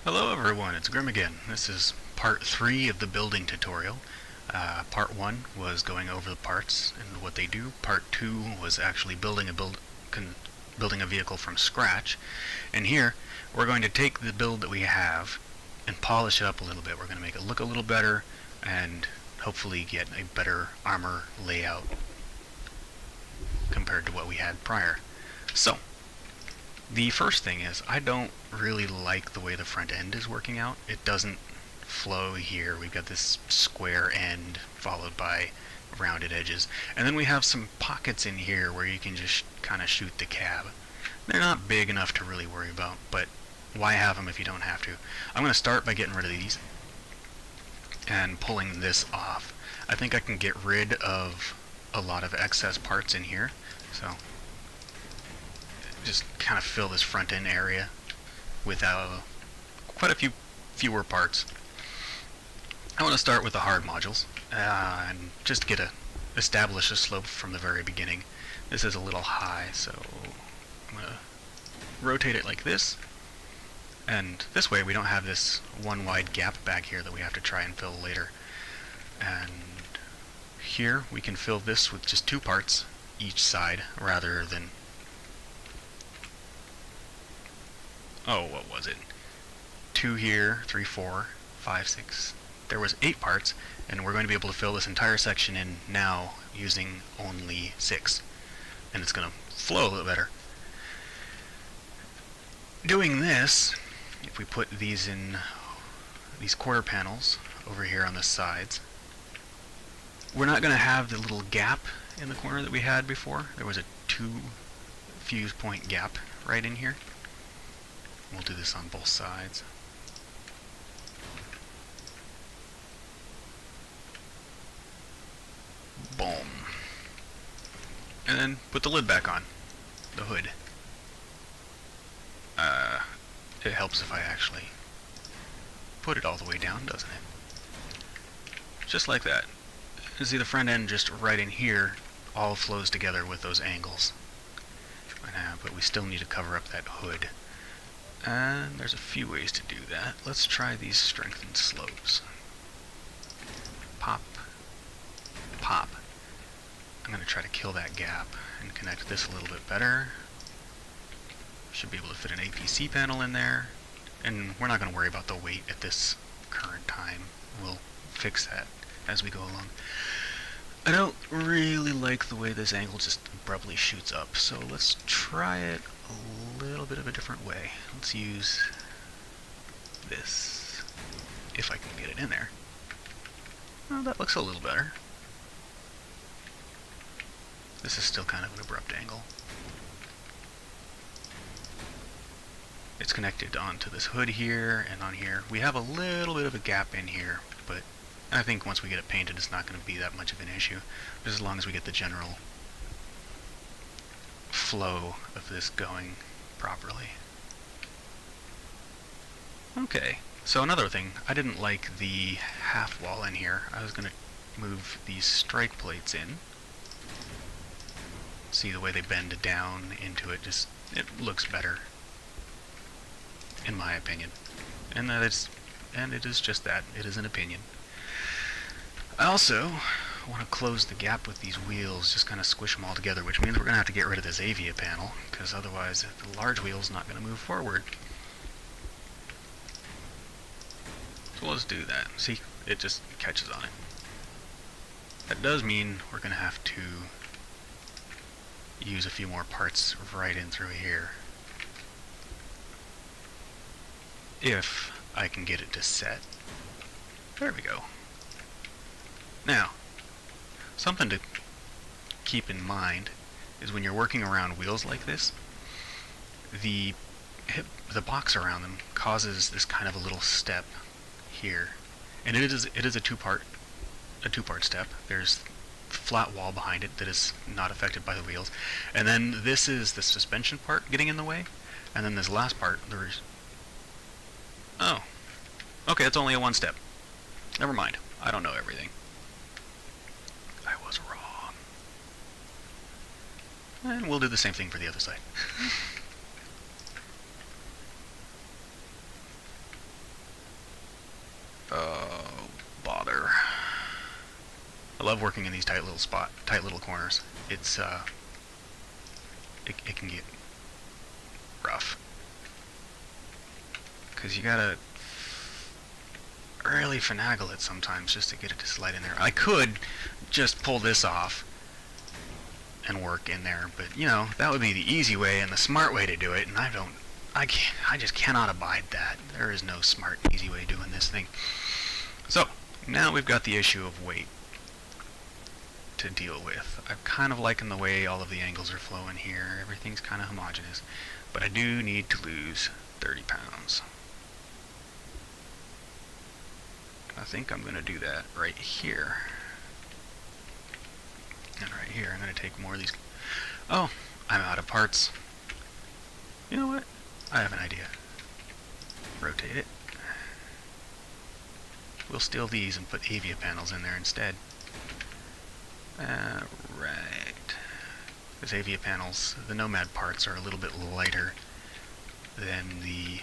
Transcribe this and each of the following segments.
Hello everyone, it's Grim again. This is part 3 of the building tutorial. Part 1 was going over the parts and what they do. Part 2 was actually building a vehicle from scratch. And here, we're going to take the build that we have and polish it up a little bit. We're going to make it look a little better and hopefully get a better armor layout compared to what we had prior. So, the first thing is, I don't really like the way the front end is working out. It doesn't flow here. We've got this square end followed by rounded edges. And then we have some pockets in here where you can just kind of shoot the cab. They're not big enough to really worry about, but why have them if you don't have to? I'm going to start by getting rid of these and pulling this off. I think I can get rid of a lot of excess parts in here. So just kind of fill this front end area with quite a fewer parts. I want to start with the hard modules and just establish a slope from the very beginning. This is a little high, so I'm going to rotate it like this, and this way we don't have this one wide gap back here that we have to try and fill later. And here we can fill this with just 2 parts each side rather than what was it? 2 here, 3, 4, 5, 6. There was 8 parts, and we're going to be able to fill this entire section in now using only 6. And it's going to flow a little better. Doing this, if we put these in these quarter panels over here on the sides, we're not going to have the little gap in the corner that we had before. There was a 2 fuse point gap right in here. We'll do this on both sides. Boom. And then put the lid back on. The hood. It helps if I actually put it all the way down, doesn't it? Just like that. You see the front end just right in here all flows together with those angles. But we still need to cover up that hood. And there's a few ways to do that. Let's try these strengthened slopes. Pop. Pop. I'm going to try to kill that gap and connect this a little bit better. Should be able to fit an APC panel in there. And we're not going to worry about the weight at this current time. We'll fix that as we go along. I don't really like the way this angle just abruptly shoots up, so let's try it a little bit of a different way. Let's use this, if I can get it in there. Well, that looks a little better. This is still kind of an abrupt angle. It's connected onto this hood here and on here. We have a little bit of a gap in here, but I think once we get it painted, it's not going to be that much of an issue, just as long as we get the general flow of this going properly. Okay, so another thing, I didn't like the half wall in here. I was going to move these strike plates in. See the way they bend down into it, it looks better, in my opinion. And it is just that, it is an opinion. I also want to close the gap with these wheels, just kind of squish them all together, which means we're going to have to get rid of this Avia panel, because otherwise the large wheel's not going to move forward. So let's do that. See, it just catches on it. That does mean we're going to have to use a few more parts right in through here, if I can get it to set. There we go. Now, something to keep in mind is when you're working around wheels like this, the box around them causes this kind of a little step here, and it is a two-part step. There's the flat wall behind it that is not affected by the wheels, and then this is the suspension part getting in the way, and then this last part oh, okay, it's only a 1 step. Never mind, I don't know everything. I was wrong. And we'll do the same thing for the other side. I love working in these tight little corners. It's it can get rough because you gotta really finagle it sometimes just to get it to slide in there. I could just pull this off and work in there, but you know, that would be the easy way and the smart way to do it, and I just cannot abide that. There is no smart, easy way of doing this thing. So, now we've got the issue of weight to deal with. I'm kind of liking the way all of the angles are flowing here. Everything's kind of homogeneous, but I do need to lose 30 pounds. I think I'm going to do that right here. And right here, I'm going to take more of these. Oh, I'm out of parts. You know what? I have an idea. Rotate it. We'll steal these and put avia panels in there instead. Right. Because avia panels, the Nomad parts are a little bit lighter than the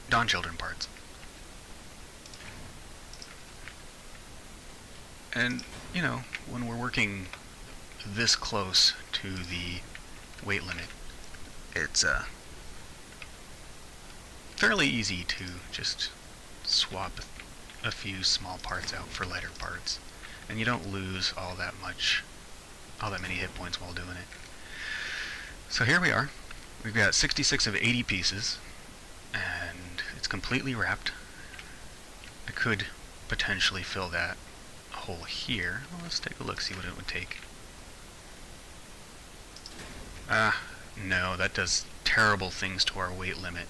Dawn Children parts. And, you know, when we're working this close to the weight limit, it's fairly easy to just swap a few small parts out for lighter parts, and you don't lose all that many hit points while doing it. So here we are. We've got 66 of 80 pieces, and it's completely wrapped. I could potentially fill that hole here. Well, let's take a look, see what it would take. No, that does terrible things to our weight limit,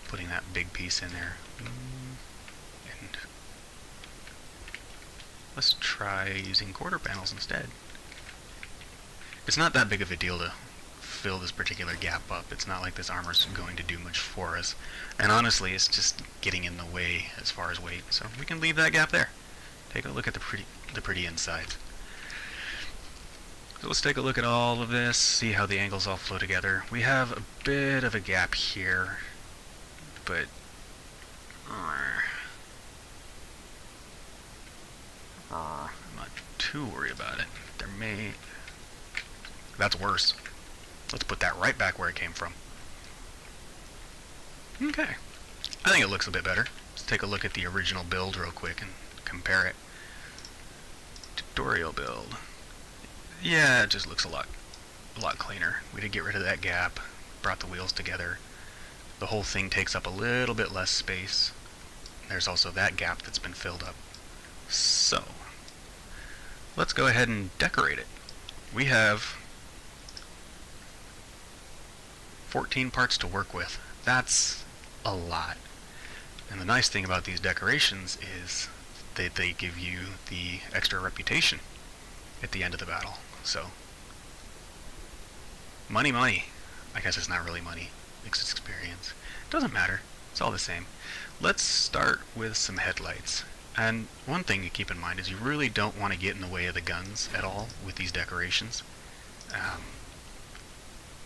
putting that big piece in there. And let's try using quarter panels instead. It's not that big of a deal to fill this particular gap up. It's not like this armor's going to do much for us. And honestly, it's just getting in the way as far as weight. So we can leave that gap there. Take a look at the pretty inside. So let's take a look at all of this, see how the angles all flow together. We have a bit of a gap here, but I'm not too worried about it. That's worse. Let's put that right back where it came from. Okay. I think it looks a bit better. Let's take a look at the original build real quick and compare it. Tutorial build. Yeah, it just looks a lot cleaner. We did get rid of that gap, brought the wheels together. The whole thing takes up a little bit less space. There's also that gap that's been filled up. So, let's go ahead and decorate it. We have 14 parts to work with. That's a lot. And the nice thing about these decorations is that they give you the extra reputation at the end of the battle. So, money. I guess it's not really money. It's experience. Doesn't matter. It's all the same. Let's start with some headlights. And one thing to keep in mind is you really don't want to get in the way of the guns at all with these decorations.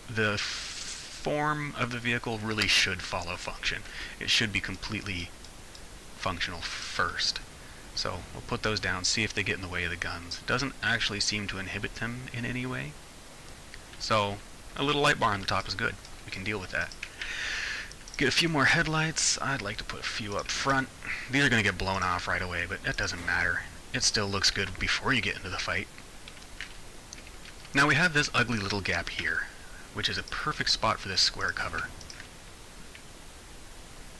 The form of the vehicle really should follow function. It should be completely functional first. So we'll put those down, see if they get in the way of the guns. It doesn't actually seem to inhibit them in any way. So a little light bar on the top is good. We can deal with that. Get a few more headlights. I'd like to put a few up front. These are going to get blown off right away, but that doesn't matter. It still looks good before you get into the fight. Now we have this ugly little gap here, which is a perfect spot for this square cover.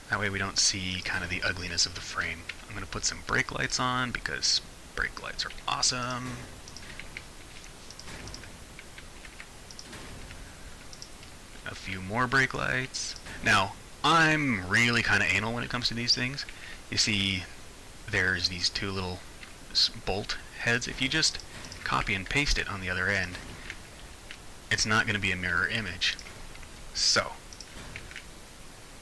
That way we don't see kind of the ugliness of the frame. I'm going to put some brake lights on because brake lights are awesome. A few more brake lights. Now, I'm really kind of anal when it comes to these things. You see, there's these two little bolt heads. If you just copy and paste it on the other end, it's not going to be a mirror image. So,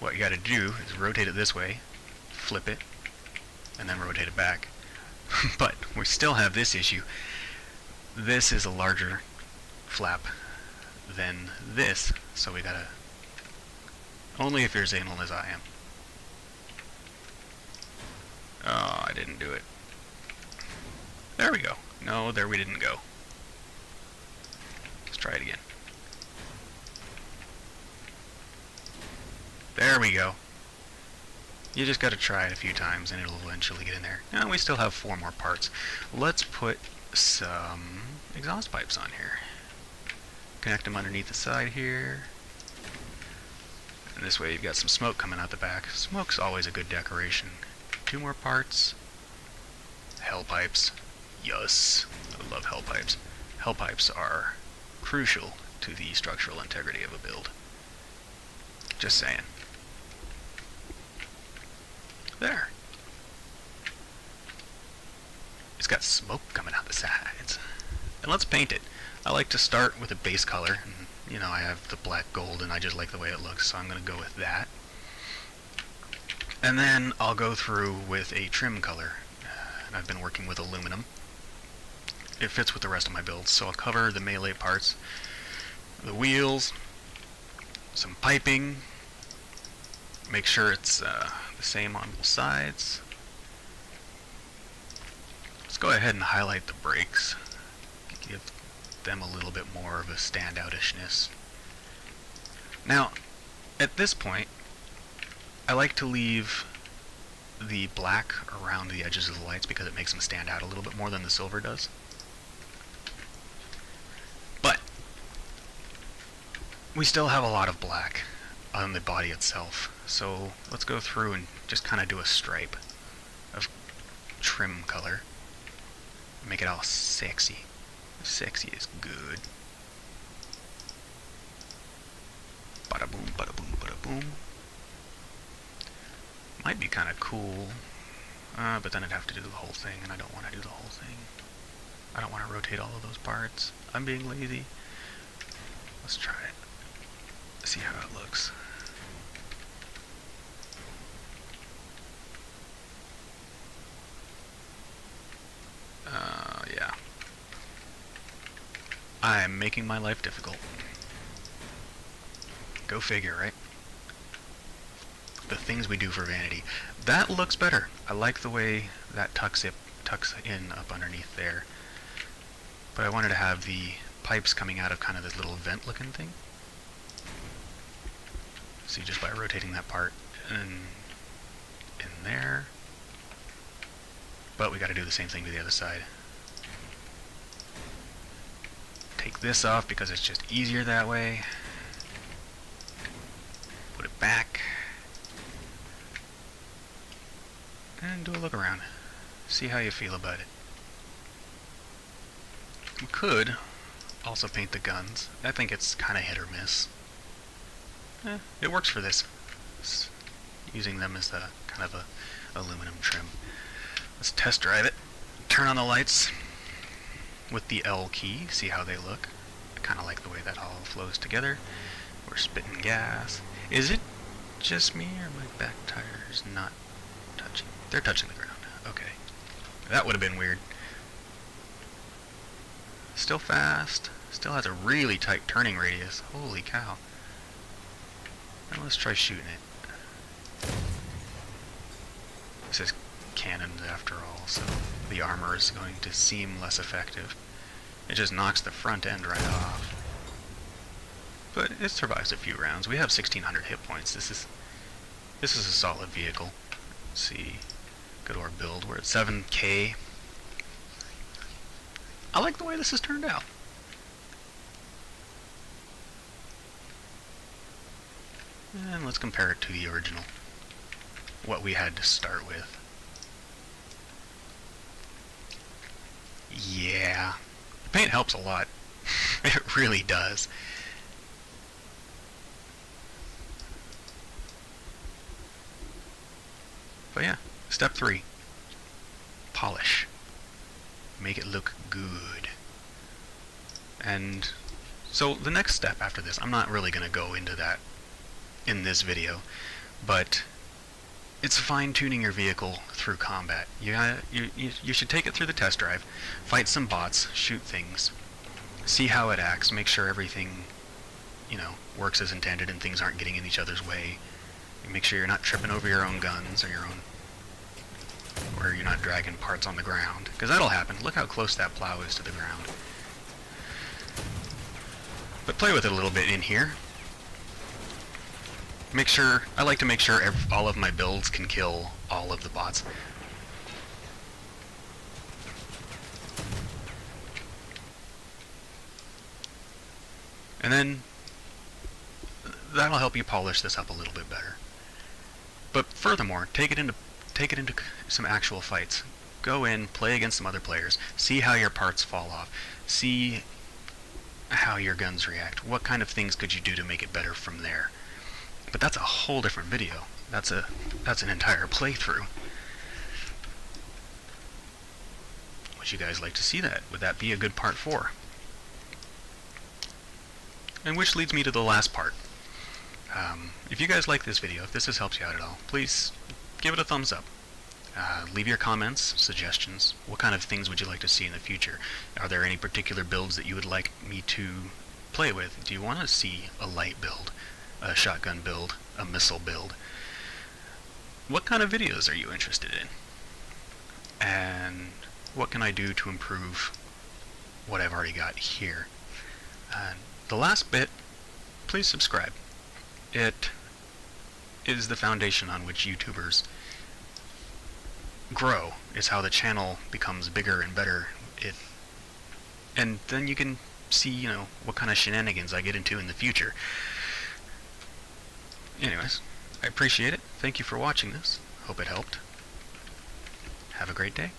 what you got to do is rotate it this way, flip it, and then rotate it back. But we still have this issue. This is a larger flap than this, so we gotta, only if you're as anal as I am. Oh, I didn't do it. There we go. No, there we didn't go. Let's try it again. There we go. You just gotta try it a few times and it'll eventually get in there. Now we still have 4 more parts. Let's put some exhaust pipes on here. Connect them underneath the side here. And this way you've got some smoke coming out the back. Smoke's always a good decoration. 2 more parts. Hell pipes. Yes. I love hell pipes. Hell pipes are crucial to the structural integrity of a build. Just saying. There. It's got smoke coming out the sides. And let's paint it. I like to start with a base color. And, you know, I have the black gold and I just like the way it looks, so I'm going to go with that. And then I'll go through with a trim color. And I've been working with aluminum. It fits with the rest of my builds, so I'll cover the melee parts, the wheels, some piping, make sure it's the same on both sides. Let's go ahead and highlight the brakes, give them a little bit more of a standoutishness. Now, at this point, I like to leave the black around the edges of the lights because it makes them stand out a little bit more than the silver does. But we still have a lot of black on the body itself, so let's go through and just kind of do a stripe of trim color. Make it all sexy. Sexy is good. Bada boom, bada boom, bada boom. Might be kind of cool, but then I'd have to do the whole thing, and I don't want to do the whole thing. I don't want to rotate all of those parts. I'm being lazy. Let's try it. See how it looks. Yeah. I'm making my life difficult. Go figure, right? The things we do for vanity. That looks better. I like the way that tucks in up underneath there. But I wanted to have the pipes coming out of kind of this little vent looking thing. See, just by rotating that part in there. But we got to do the same thing to the other side. Take this off because it's just easier that way. Put it back. And do a look around. See how you feel about it. We could also paint the guns. I think it's kind of hit or miss. It works for this. It's using them as a kind of a aluminum trim. Let's test drive it. Turn on the lights with the L key. See how they look. I kind of like the way that all flows together. We're spitting gas. Is it just me or my back tires not touching? They're touching the ground. Okay. That would have been weird. Still fast. Still has a really tight turning radius. Holy cow. Now let's try shooting it. This is cannons after all, so the armor is going to seem less effective. It just knocks the front end right off. But it survives a few rounds. We have 1,600 hit points. This is a solid vehicle. Let's see. Go to our build. We're at 7K. I like the way this has turned out. And let's compare it to the original. What we had to start with. Yeah. The paint helps a lot. It really does. But yeah, step 3. Polish. Make it look good. And so the next step after this, I'm not really going to go into that in this video, but it's fine-tuning your vehicle through combat. You should take it through the test drive, fight some bots, shoot things, see how it acts, make sure everything, you know, works as intended and things aren't getting in each other's way. Make sure you're not tripping over your own guns or your own where you're not dragging parts on the ground, because that'll happen. Look how close that plow is to the ground. But play with it a little bit in here. I like to make sure all of my builds can kill all of the bots. And then that'll help you polish this up a little bit better. But furthermore, take it into some actual fights. Go in, play against some other players, see how your parts fall off, see how your guns react. What kind of things could you do to make it better from there? But that's a whole different video. That's an entire playthrough. Would you guys like to see that? Would that be a good part 4? And which leads me to the last part. If you guys like this video, if this has helped you out at all, please give it a thumbs up. Leave your comments, suggestions. What kind of things would you like to see in the future? Are there any particular builds that you would like me to play with? Do you want to see a light build, a shotgun build, a missile build? What kind of videos are you interested in? And what can I do to improve what I've already got here? The last bit, please subscribe. It is the foundation on which YouTubers grow. It's how the channel becomes bigger and better. And then you can see, what kind of shenanigans I get into in the future. Anyways, I appreciate it. Thank you for watching this. Hope it helped. Have a great day.